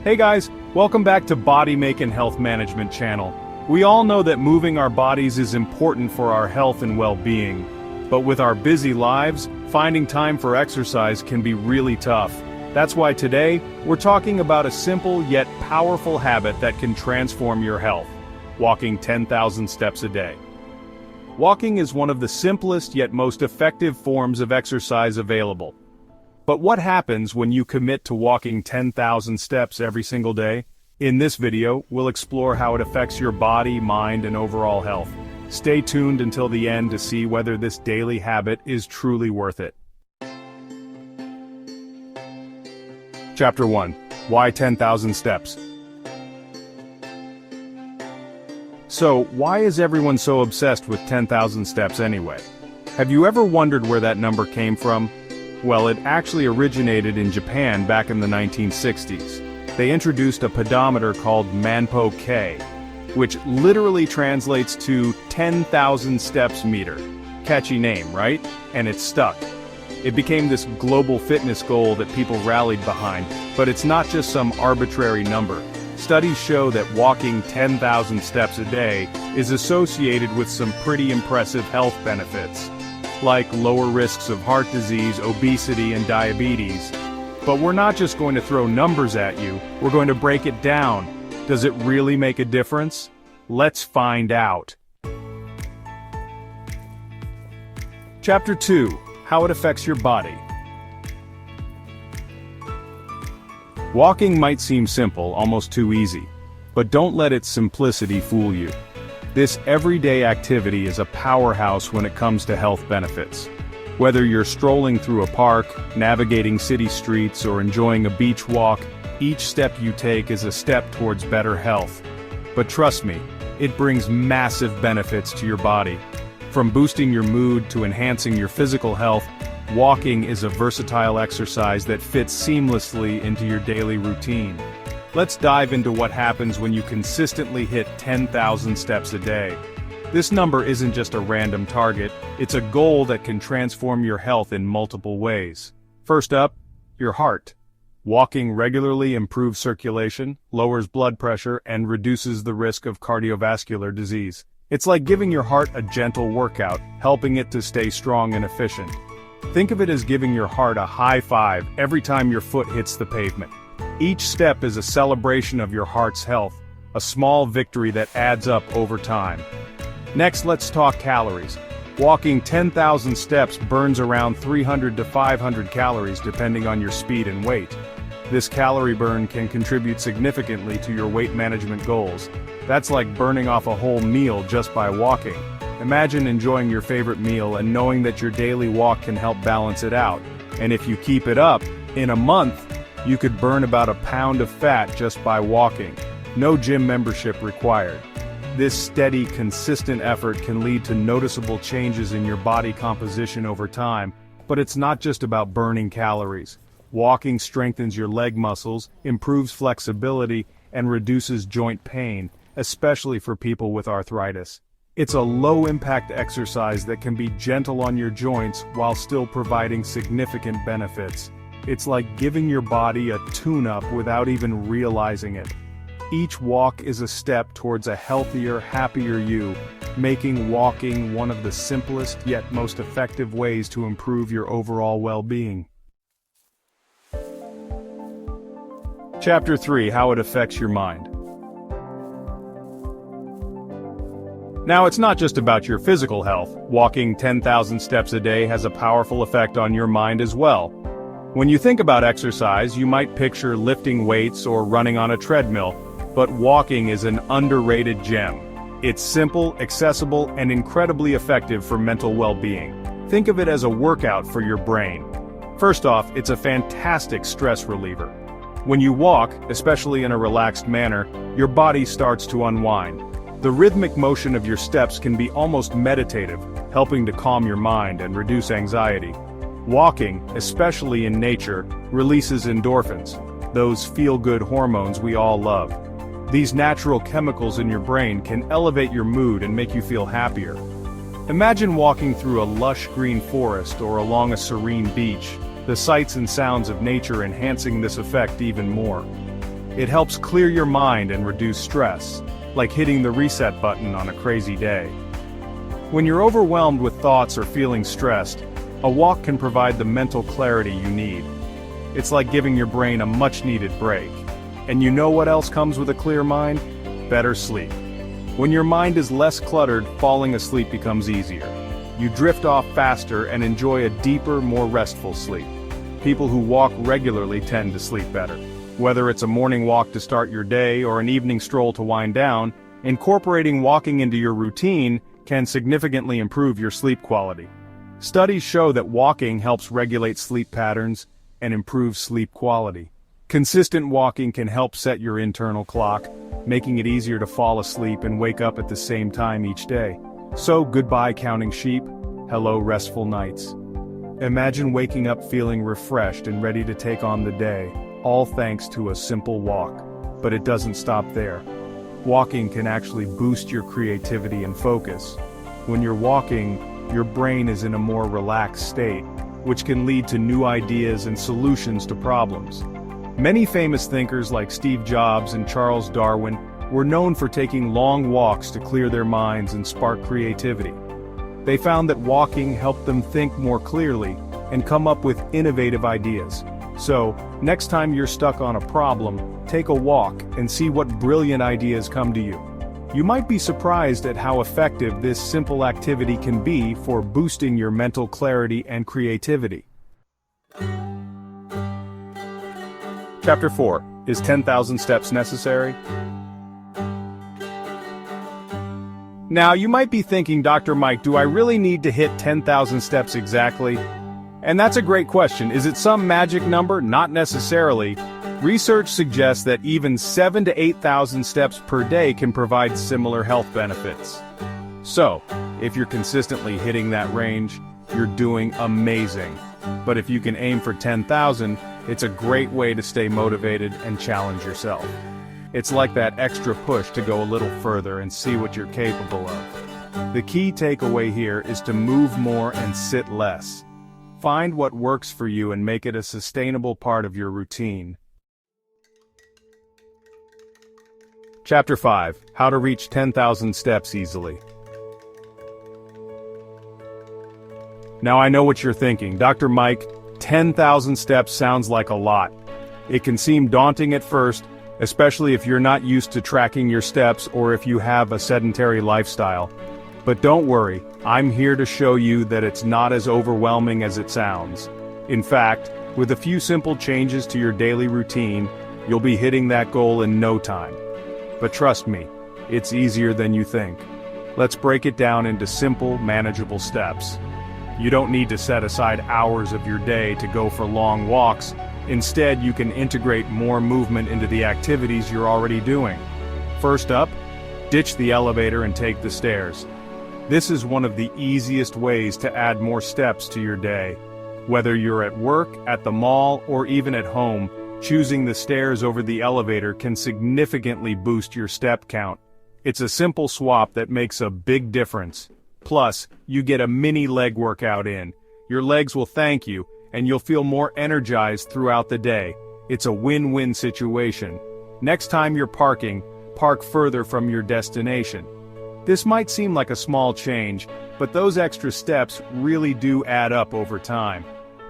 Hey guys, welcome back to Body Make and Health Management channel. We all know that moving our bodies is important for our health and well-being. But with our busy lives, finding time for exercise can be really tough. That's why today, we're talking about a simple yet powerful habit that can transform your health: walking 10,000 steps a day. Walking is one of the simplest yet most effective forms of exercise available. But what happens when you commit to walking 10,000 steps every single day? In this video, we'll explore how it affects your body, mind, and overall health. Stay tuned until the end to see whether this daily habit is truly worth it. Chapter 1. Why 10,000 steps? So, why is everyone so obsessed with 10,000 steps anyway? Have you ever wondered where that number came from? Well, it actually originated in Japan back in the 1960s. They introduced a pedometer called Manpo-K, which literally translates to 10,000 steps meter. Catchy name, right? And it stuck. It became this global fitness goal that people rallied behind, but it's not just some arbitrary number. Studies show that walking 10,000 steps a day is associated with some pretty impressive health benefits, like lower risks of heart disease, obesity, and diabetes. But we're not just going to throw numbers at you, we're going to break it down. Does it really make a difference? Let's find out. Chapter 2. How it affects your body. Walking might seem simple, almost too easy. But don't let its simplicity fool you. This everyday activity is a powerhouse when it comes to health benefits. Whether you're strolling through a park, navigating city streets, or enjoying a beach walk, each step you take is a step towards better health. But trust me, it brings massive benefits to your body. From boosting your mood to enhancing your physical health, walking is a versatile exercise that fits seamlessly into your daily routine. Let's dive into what happens when you consistently hit 10,000 steps a day. This number isn't just a random target, it's a goal that can transform your health in multiple ways. First up, your heart. Walking regularly improves circulation, lowers blood pressure, and reduces the risk of cardiovascular disease. It's like giving your heart a gentle workout, helping it to stay strong and efficient. Think of it as giving your heart a high five every time your foot hits the pavement. Each step is a celebration of your heart's health, a small victory that adds up over time. Next, let's talk calories. Walking 10,000 steps burns around 300 to 500 calories depending on your speed and weight. This calorie burn can contribute significantly to your weight management goals. That's like burning off a whole meal just by walking. Imagine enjoying your favorite meal and knowing that your daily walk can help balance it out. And if you keep it up, in a month, you could burn about a pound of fat just by walking. No gym membership required. This steady, consistent effort can lead to noticeable changes in your body composition over time, but it's not just about burning calories. Walking strengthens your leg muscles, improves flexibility, and reduces joint pain, especially for people with arthritis. It's a low-impact exercise that can be gentle on your joints while still providing significant benefits. It's like giving your body a tune-up without even realizing it. Each walk is a step towards a healthier, happier you, making walking one of the simplest yet most effective ways to improve your overall well-being. Chapter 3. How it affects your mind. Now, it's not just about your physical health. Walking 10,000 steps a day has a powerful effect on your mind as well. When you think about exercise, you might picture lifting weights or running on a treadmill, but walking is an underrated gem. It's simple, accessible, and incredibly effective for mental well-being. Think of it as a workout for your brain. First off, it's a fantastic stress reliever. When you walk, especially in a relaxed manner, your body starts to unwind. The rhythmic motion of your steps can be almost meditative, helping to calm your mind and reduce anxiety. Walking, especially in nature, releases endorphins, those feel-good hormones we all love. These natural chemicals in your brain can elevate your mood and make you feel happier. Imagine walking through a lush green forest or along a serene beach, the sights and sounds of nature enhancing this effect even more. It helps clear your mind and reduce stress, like hitting the reset button on a crazy day. When you're overwhelmed with thoughts or feeling stressed, a walk can provide the mental clarity you need. It's like giving your brain a much-needed break. And you know what else comes with a clear mind? Better sleep. When your mind is less cluttered, falling asleep becomes easier. You drift off faster and enjoy a deeper, more restful sleep. People who walk regularly tend to sleep better. Whether it's a morning walk to start your day or an evening stroll to wind down, incorporating walking into your routine can significantly improve your sleep quality. Studies show that walking helps regulate sleep patterns and improve sleep quality. Consistent walking can help set your internal clock, making it easier to fall asleep and wake up at the same time each day. So goodbye counting sheep, hello restful nights. Imagine waking up feeling refreshed and ready to take on the day, all thanks to a simple walk. But it doesn't stop there. Walking can actually boost your creativity and focus. When you're walking, your brain is in a more relaxed state, which can lead to new ideas and solutions to problems. Many famous thinkers like Steve Jobs and Charles Darwin were known for taking long walks to clear their minds and spark creativity. They found that walking helped them think more clearly and come up with innovative ideas. So, next time you're stuck on a problem, take a walk and see what brilliant ideas come to you. You might be surprised at how effective this simple activity can be for boosting your mental clarity and creativity. Chapter 4. Is 10,000 steps necessary? Now, you might be thinking, Dr. Mike, do I really need to hit 10,000 steps exactly? And that's a great question. Is it some magic number? Not necessarily. Research suggests that even 7,000 to 8,000 steps per day can provide similar health benefits. So, if you're consistently hitting that range, you're doing amazing. But if you can aim for 10,000, it's a great way to stay motivated and challenge yourself. It's like that extra push to go a little further and see what you're capable of. The key takeaway here is to move more and sit less. Find what works for you and make it a sustainable part of your routine. Chapter 5. How to reach 10,000 steps easily. Now I know what you're thinking, Dr. Mike, 10,000 steps sounds like a lot. It can seem daunting at first, especially if you're not used to tracking your steps or if you have a sedentary lifestyle. But don't worry, I'm here to show you that it's not as overwhelming as it sounds. In fact, with a few simple changes to your daily routine, you'll be hitting that goal in no time. But trust me, it's easier than you think. Let's break it down into simple, manageable steps. You don't need to set aside hours of your day to go for long walks. Instead, you can integrate more movement into the activities you're already doing. First up, ditch the elevator and take the stairs. This is one of the easiest ways to add more steps to your day. Whether you're at work, at the mall, or even at home, choosing the stairs over the elevator can significantly boost your step count. It's a simple swap that makes a big difference. Plus, you get a mini leg workout in. Your legs will thank you, and you'll feel more energized throughout the day. It's a win-win situation. Next time you're parking, park further from your destination. This might seem like a small change, but those extra steps really do add up over time.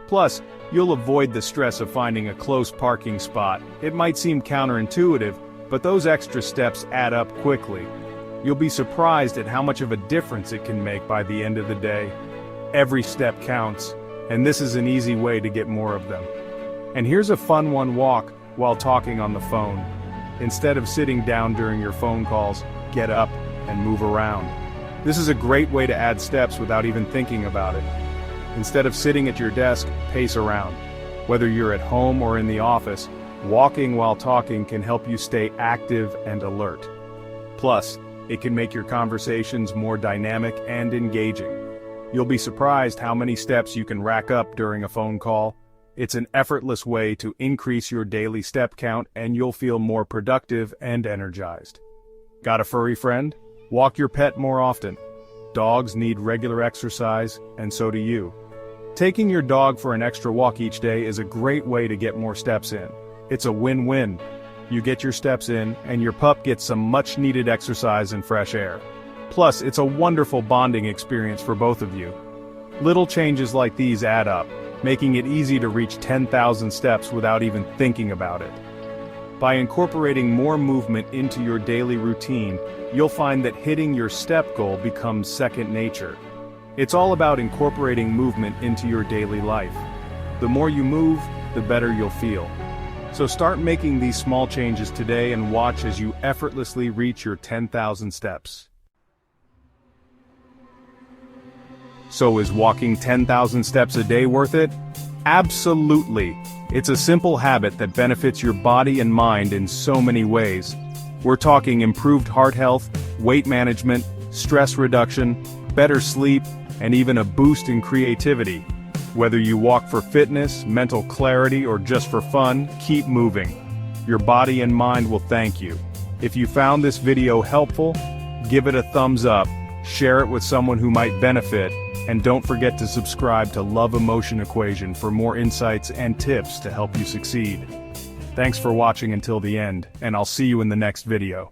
Plus, you'll avoid the stress of finding a close parking spot. It might seem counterintuitive, but those extra steps add up quickly. You'll be surprised at how much of a difference it can make by the end of the day. Every step counts, and this is an easy way to get more of them. And here's a fun one: walk while talking on the phone. Instead of sitting down during your phone calls, get up and move around. This is a great way to add steps without even thinking about it. Instead of sitting at your desk, pace around. Whether you're at home or in the office, walking while talking can help you stay active and alert. Plus, it can make your conversations more dynamic and engaging. You'll be surprised how many steps you can rack up during a phone call. It's an effortless way to increase your daily step count, and you'll feel more productive and energized. Got a furry friend? Walk your pet more often. Dogs need regular exercise, and so do you. Taking your dog for an extra walk each day is a great way to get more steps in. It's a win-win. you get your steps in, and your pup gets some much-needed exercise and fresh air. Plus, it's a wonderful bonding experience for both of you. Little changes like these add up, making it easy to reach 10,000 steps without even thinking about it. By incorporating more movement into your daily routine, you'll find that hitting your step goal becomes second nature. It's all about incorporating movement into your daily life. The more you move, the better you'll feel. So start making these small changes today and watch as you effortlessly reach your 10,000 steps. So is walking 10,000 steps a day worth it? Absolutely. It's a simple habit that benefits your body and mind in so many ways. We're talking improved heart health, weight management, stress reduction, better sleep, and even a boost in creativity. Whether you walk for fitness, mental clarity, or just for fun, keep moving. Your body and mind will thank you. If you found this video helpful, give it a thumbs up, share it with someone who might benefit, and don't forget to subscribe to Love Emotion Equation for more insights and tips to help you succeed. Thanks for watching until the end, and I'll see you in the next video.